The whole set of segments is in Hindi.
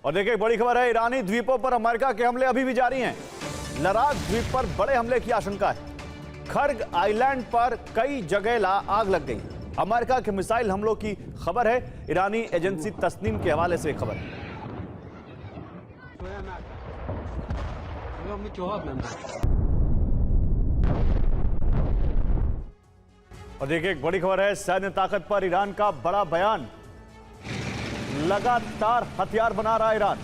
और देखिए बड़ी खबर है, ईरानी द्वीपों पर अमेरिका के हमले अभी भी जारी हैं। लराज द्वीप पर बड़े हमले की आशंका है। खर्ग आइलैंड पर कई जगह आग लग गई। अमेरिका के मिसाइल हमलों की खबर है। ईरानी एजेंसी तस्नीम के हवाले से खबर है। और देखिए एक बड़ी खबर है, सैन्य ताकत पर ईरान का बड़ा बयान। लगातार हथियार बना रहा ईरान।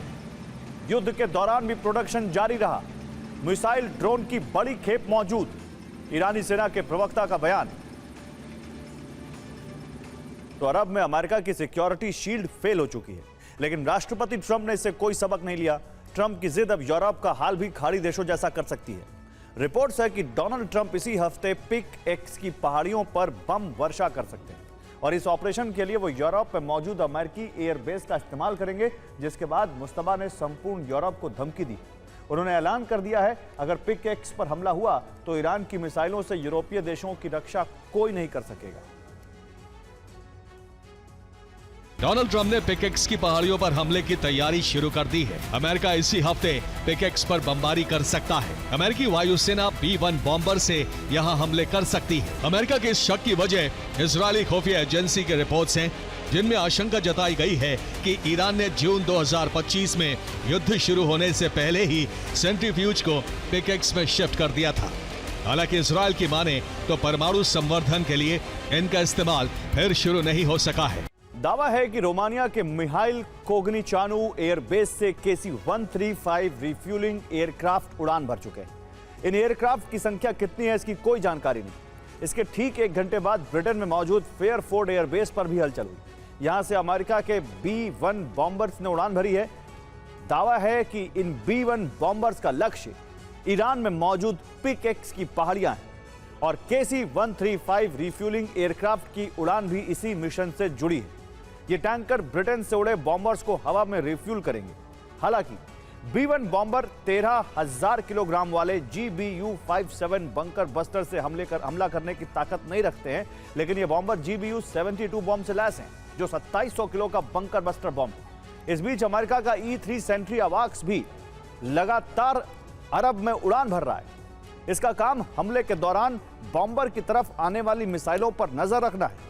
युद्ध के दौरान भी प्रोडक्शन जारी रहा। मिसाइल ड्रोन की बड़ी खेप मौजूद। ईरानी सेना के प्रवक्ता का बयान। तो अरब में अमेरिका की सिक्योरिटी शील्ड फेल हो चुकी है, लेकिन राष्ट्रपति ट्रंप ने इससे कोई सबक नहीं लिया। ट्रंप की जिद अब यूरोप का हाल भी खाड़ी देशों जैसा कर सकती है। रिपोर्ट्स है कि डोनाल्ड ट्रंप इसी हफ्ते पिक एक्स की पहाड़ियों पर बम वर्षा कर सकते हैं और इस ऑपरेशन के लिए वो यूरोप में मौजूद अमेरिकी एयरबेस का इस्तेमाल करेंगे, जिसके बाद मुस्तबा ने संपूर्ण यूरोप को धमकी दी। उन्होंने ऐलान कर दिया है, अगर पिक एक्स पर हमला हुआ तो ईरान की मिसाइलों से यूरोपीय देशों की रक्षा कोई नहीं कर सकेगा। डोनाल्ड ट्रंप ने पिकेक्स की पहाड़ियों पर हमले की तैयारी शुरू कर दी है। अमेरिका इसी हफ्ते पिकेक्स पर बमबारी कर सकता है। अमेरिकी वायुसेना B-1 बॉम्बर से यहां हमले कर सकती है। अमेरिका के इस शक की वजह इजरायली खुफिया एजेंसी के रिपोर्ट्स हैं, जिनमें आशंका जताई गई है कि ईरान ने जून 2025 में युद्ध शुरू होने से पहले ही सेंट्रीफ्यूज को पिकेक्स में शिफ्ट कर दिया था। हालांकि इजरायल की माने तो परमाणु संवर्धन के लिए इनका इस्तेमाल फिर शुरू नहीं हो सका है। दावा है कि रोमानिया के मिहाइल कोगनिचानु एयरबेस से KC-135 रिफ्यूलिंग एयरक्राफ्ट उड़ान भर चुके हैं। इन एयरक्राफ्ट की संख्या कितनी है इसकी कोई जानकारी नहीं। इसके ठीक एक घंटे बाद ब्रिटेन में मौजूद फेयरफोर्ड एयरबेस पर भी हलचल हुई। यहां से अमेरिका के B-1 बॉम्बर्स ने उड़ान भरी है। दावा है कि इन B-1 बॉम्बर्स का लक्ष्य ईरान में मौजूद पिक एक्स की पहाड़ियां हैं और KC-135 रिफ्यूलिंग एयरक्राफ्ट की उड़ान भी इसी मिशन से जुड़ी है। ये टैंकर ब्रिटेन से उड़े बॉम्बर्स को हवा में रिफ्यूल करेंगे। हालांकि B-1 बॉम्बर 13,000 किलोग्राम वाले GBU-57 बंकर बस्टर से हमला करने की ताकत नहीं रखते हैं, लेकिन ये बॉम्बर GBU-72 बॉम्ब से लैस हैं, जो 2700 किलो का बंकर बस्टर बॉम्ब है। इस बीच अमेरिका का E-3 सेंट्री अवाक्स भी लगातार अरब में उड़ान भर रहा है। इसका काम हमले के दौरान बॉम्बर की तरफ आने वाली मिसाइलों पर नजर रखना है।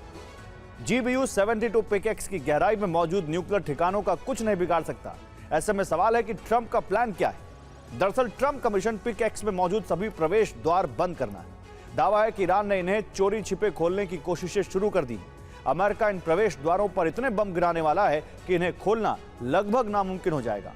GBU-72 पिकेक्स की गहराई में मौजूद न्यूक्लियर ठिकानों का कुछ नहीं बिगाड़ सकता। ऐसे में सवाल है कि ट्रंप का प्लान क्या है। दरअसल ट्रंप का मिशन पिकेक्स में मौजूद सभी प्रवेश द्वार बंद करना है। दावा है कि ईरान ने इन्हें चोरी छिपे खोलने की कोशिशें शुरू कर दी। अमेरिका इन प्रवेश द्वारों पर इतने बम गिराने वाला है कि इन्हें खोलना लगभग नामुमकिन हो जाएगा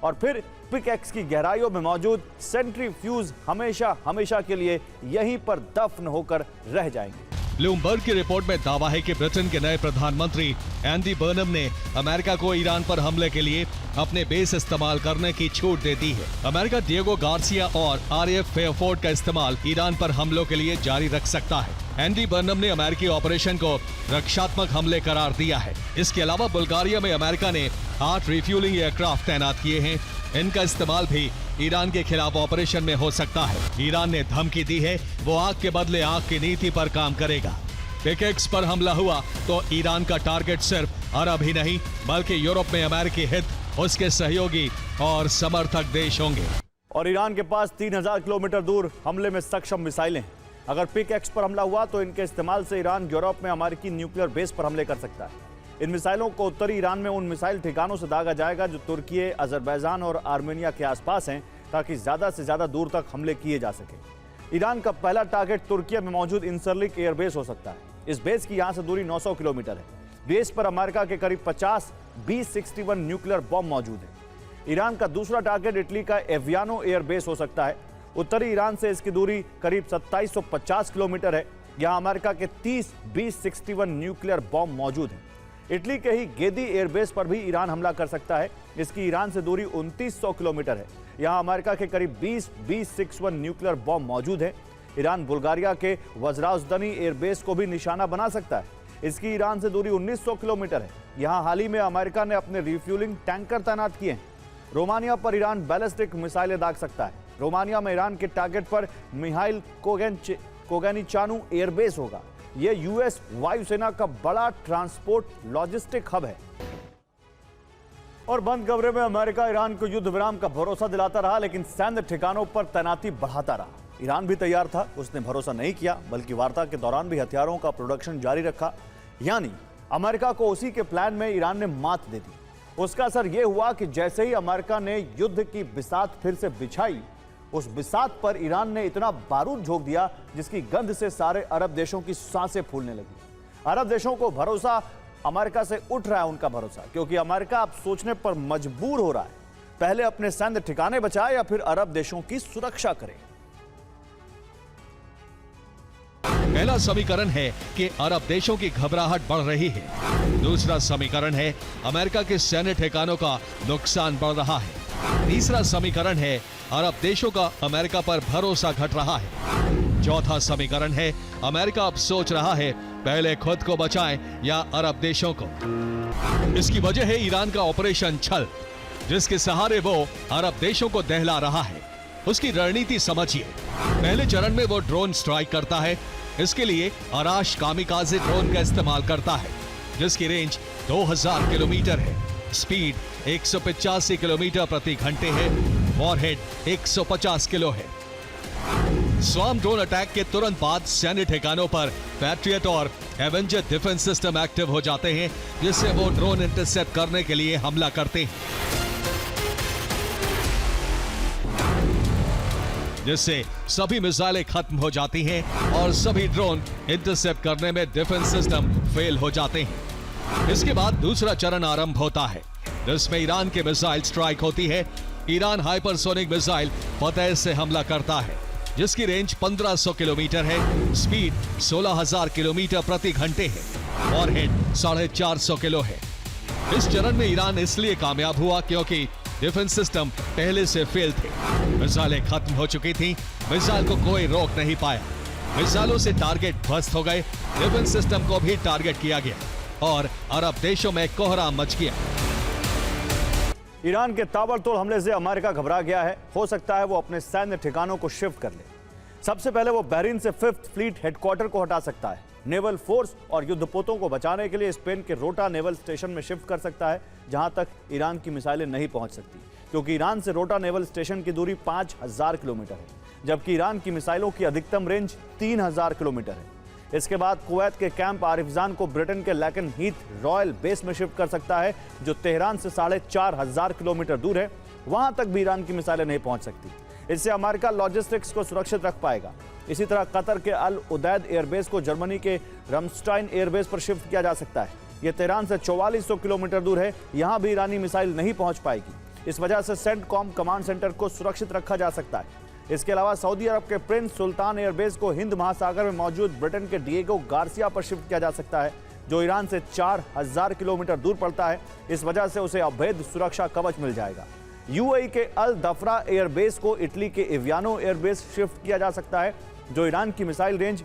और फिर पिकेक्स की गहराइयों में मौजूद सेंट्रीफ्यूज हमेशा के लिए यहीं पर दफन होकर रह जाएंगे। ब्लूमबर्ग की रिपोर्ट में दावा है कि ब्रिटेन के नए प्रधानमंत्री एंडी बर्नम ने अमेरिका को ईरान पर हमले के लिए अपने बेस इस्तेमाल करने की छूट दे दी है। अमेरिका डिएगो गार्सिया और RAF फेयरफोर्ड का इस्तेमाल ईरान पर हमलों के लिए जारी रख सकता है। एंडी बर्नम ने अमेरिकी ऑपरेशन को रक्षात्मक हमले करार दिया है। इसके अलावा बुल्गारिया में अमेरिका ने 8 रिफ्यूलिंग एयरक्राफ्ट तैनात किए हैं। इनका इस्तेमाल भी ईरान के खिलाफ ऑपरेशन में हो सकता है। ईरान ने धमकी दी है, वो आग के बदले आग की नीति पर काम करेगा। पिकेक्स पर हमला हुआ तो ईरान का टारगेट सिर्फ अरब ही नहीं, बल्कि यूरोप में अमेरिकी हित, उसके सहयोगी और समर्थक देश होंगे। और ईरान के पास 3000 किलोमीटर दूर हमले में सक्षम मिसाइलें हैं। अगर पिकेक्स पर हमला हुआ तो इनके इस्तेमाल से ईरान यूरोप में अमेरिकी न्यूक्लियर बेस पर हमले कर सकता है। इन मिसाइलों को उत्तरी ईरान में उन मिसाइल ठिकानों से दागा जाएगा जो तुर्की, अजरबैजान और आर्मेनिया के आसपास हैं, ताकि ज्यादा से ज्यादा दूर तक हमले किए जा सके। ईरान का पहला टारगेट तुर्की में मौजूद इंसरलिक एयरबेस हो सकता है। इस बेस की यहां से दूरी 900 किलोमीटर है। बेस पर अमेरिका के करीब 50 B-61 न्यूक्लियर बॉम्ब मौजूद है। ईरान का दूसरा टारगेट इटली का एवियानो एयरबेस हो सकता है। उत्तरी ईरान से इसकी दूरी करीब 2750 किलोमीटर है। यहां अमेरिका के 30 B-61 न्यूक्लियर बॉम्ब मौजूद हैं। इटली के ही गेदी एयरबेस पर भी ईरान हमला कर सकता है। इसकी ईरान से दूरी 2900 किलोमीटर है। यहां अमेरिका के करीब 20 B-61 न्यूक्लियर बॉम्ब मौजूद हैं। ईरान बुल्गारिया के वज्राजदनी एयरबेस को भी निशाना बना सकता है। इसकी ईरान से दूरी 1900 किलोमीटर है। यहां हाल ही में अमेरिका ने अपने रिफ्यूलिंग टैंकर तैनात किए हैं। रोमानिया पर ईरान बैलिस्टिक मिसाइलें दाग सकता है। रोमानिया में ईरान के टारगेट पर मिहाइल कोगनिचानु एयरबेस होगा। यह यूएस वायुसेना का बड़ा ट्रांसपोर्ट लॉजिस्टिक हब है। और बंद कमरे में अमेरिका ईरान को युद्ध विराम का भरोसा दिलाता रहा, लेकिन सैन्य ठिकानों पर तैनाती बढ़ाता रहा। ईरान भी तैयार था, उसने भरोसा नहीं किया, बल्कि वार्ता के दौरान भी हथियारों का प्रोडक्शन जारी रखा। यानी अमेरिका को उसी के प्लान में ईरान ने मात दे दी। उसका असर यह हुआ कि जैसे ही अमेरिका ने युद्ध की बिसात फिर से बिछाई, उस बिसात पर ईरान ने इतना बारूद झोंक दिया जिसकी गंध से सारे अरब देशों की सांसें फूलने लगी। अरब देशों को भरोसा अमेरिका से उठ रहा है, उनका भरोसा, क्योंकि अमेरिका अब सोचने पर मजबूर हो रहा है, पहले अपने सैन्य ठिकाने बचाए या फिर अरब देशों की सुरक्षा करे। पहला समीकरण है कि अरब देशों की घबराहट बढ़ रही है। दूसरा समीकरण है अमेरिका के सैन्य ठिकानों का नुकसान बढ़ रहा है। तीसरा समीकरण है अरब देशों का अमेरिका पर भरोसा घट रहा है। चौथा समीकरण है अमेरिका अब सोच रहा है पहले खुद को बचाएं या अरब देशों को। इसकी वजह है ईरान का ऑपरेशन छल, जिसके सहारे वो अरब देशों को दहला रहा है। उसकी रणनीति समझिए। पहले चरण में वो ड्रोन स्ट्राइक करता है। इसके लिए अराश कामिकाज़े ड्रोन का इस्तेमाल करता है, जिसकी रेंज 2000 किलोमीटर है, स्पीड 185 किलोमीटर प्रति घंटे है, वॉरहेड 150 किलो है। स्वार्म ड्रोन अटैक के तुरंत बाद सैन्य ठिकानों पर पैट्रियट और एवेंजर डिफेंस सिस्टम एक्टिव हो जाते हैं, जिससे वो ड्रोन इंटरसेप्ट करने के लिए हमला करते हैं, जिससे सभी मिसाइलें खत्म हो जाती हैं और सभी ड्रोन इंटरसेप्ट करने में डिफेंस सिस्टम फेल हो जाते हैं। इसके बाद दूसरा चरण आरंभ होता है, जिसमें ईरान के मिसाइल स्ट्राइक होती है। ईरान हाइपरसोनिक मिसाइल फतेह से हमला करता है, जिसकी रेंज 1500 किलोमीटर है, स्पीड 16000 किलोमीटर प्रति घंटे है, वॉरहेड 450 किलो है। इस चरण में ईरान इसलिए कामयाब हुआ क्योंकि डिफेंस सिस्टम पहले से फेल थे। मिसाइलें खत्म हो चुकी थी, मिसाइल को कोई रोक नहीं पाया। मिसाइलों से टारगेट ध्वस्त हो गए, डिफेंस सिस्टम को भी टारगेट किया गया और अरब देशों में कोहराम मच गया। ईरान के ताबड़तोड़ हमले से अमेरिका घबरा गया है। हो सकता है वो अपने सैन्य ठिकानों को शिफ्ट कर ले। सबसे पहले वो बहरीन से 5th फ्लीट हेडक्वार्टर को हटा सकता है। नेवल फोर्स और युद्धपोतों को बचाने के लिए स्पेन के रोटा नेवल स्टेशन में शिफ्ट कर सकता है, जहां तक ईरान की मिसाइलें नहीं पहुंच सकती, क्योंकि ईरान से रोटा नेवल स्टेशन की दूरी 5000 किलोमीटर है, जबकि ईरान की मिसाइलों की अधिकतम रेंज 3000 किलोमीटर है। इसके बाद कुवैत के कैंप आरिफजान को ब्रिटेन के लैकन हीथ रॉयल बेस में शिफ्ट कर सकता है, जो तेहरान से 4500 किलोमीटर दूर है। वहां तक भी ईरान की मिसाइलें नहीं पहुंच सकती। इससे अमेरिका लॉजिस्टिक्स को सुरक्षित रख पाएगा। इसी तरह कतर के अल उदैद एयरबेस को जर्मनी के रमस्टाइन एयरबेस पर शिफ्ट किया जा सकता है। यह तेहरान से 4400 किलोमीटर दूर है, यहां भी ईरानी मिसाइल नहीं पहुंच पाएगी। इस वजह से सेंटकॉम कमांड सेंटर को सुरक्षित रखा जा सकता है। इसके अलावा सऊदी अरब के प्रिंस सुल्तान एयरबेस को हिंद महासागर में मौजूद ब्रिटेन के डिएगो गार्सिया पर शिफ्ट किया जा सकता है, जो ईरान से 4000 किलोमीटर दूर पड़ता है। इस वजह से उसे अभेद सुरक्षा कवच मिल जाएगा। यूएई के अल दफरा एयरबेस को इटली के एवियानो एयरबेस शिफ्ट किया जा सकता है, जो ईरान की मिसाइल रेंज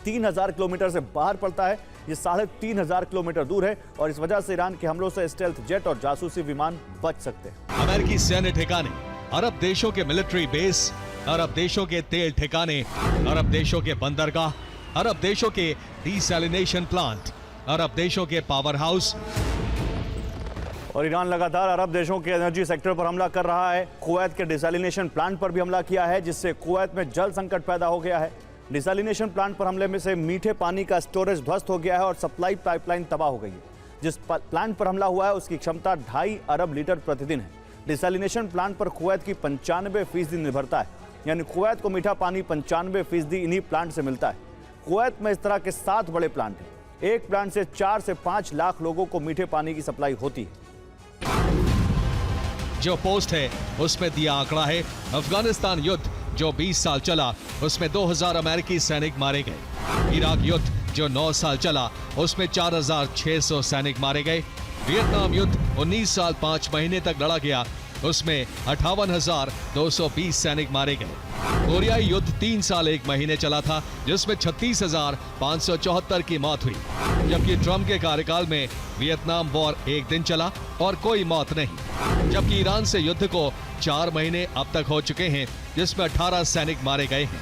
3000 किलोमीटर से बाहर पड़ता है। ये 3500 किलोमीटर दूर है और इस वजह से ईरान के हमलों से स्टेल्थ जेट और जासूसी विमान बच सकते हैं। अमेरिकी सैन्य ठिकाने, अरब देशों के मिलिट्री बेस, अरब देशों के तेल ठिकाने, अरब देशों के बंदरगाह, अरब देशों के डिसैलिनेशन प्लांट, अरब देशों के पावर हाउस। और ईरान लगातार अरब देशों के एनर्जी सेक्टर पर हमला कर रहा है। कुवैत के डिसैलिनेशन प्लांट पर भी हमला किया है, जिससे कुवैत में जल संकट पैदा हो गया है। डिसैलिनेशन प्लांट पर हमले में से मीठे पानी का स्टोरेज ध्वस्त हो गया है और सप्लाई पाइपलाइन तबाह हो गई है। जिस प्लांट पर हमला हुआ है उसकी क्षमता 2.5 अरब लीटर प्रतिदिन है। डिसैलिनेशन प्लांट पर कुवैत की 95% निर्भरता है, यानी कुवैत को मीठा पानी 95% इन्हीं प्लांट से मिलता है। कुवैत में इस तरह के 7 बड़े प्लांट हैं। एक प्लांट से 4 से 5 लाख लोगों को मीठे पानी की सप्लाई होती है। जो पोस्ट है उसमें दिया आंकड़ा है, अफगानिस्तान युद्ध जो 20 साल चला उसमें 2000 अमेरिकी सैनिक मारे गए। इराक युद्ध जो 9 साल चला उसमें 4600 सैनिक मारे गए। वियतनाम युद्ध 19 साल 5 महीने तक लड़ा गया, उसमें 58,220 सैनिक मारे गए। कोरियाई युद्ध 3 साल 1 महीने चला था, जिसमें 36,574 की मौत हुई, जबकि ट्रंप के कार्यकाल में वियतनाम वॉर 1 दिन चला और कोई मौत नहीं। जबकि ईरान से युद्ध को 4 महीने अब तक हो चुके हैं, जिसमें 18 सैनिक मारे गए हैं।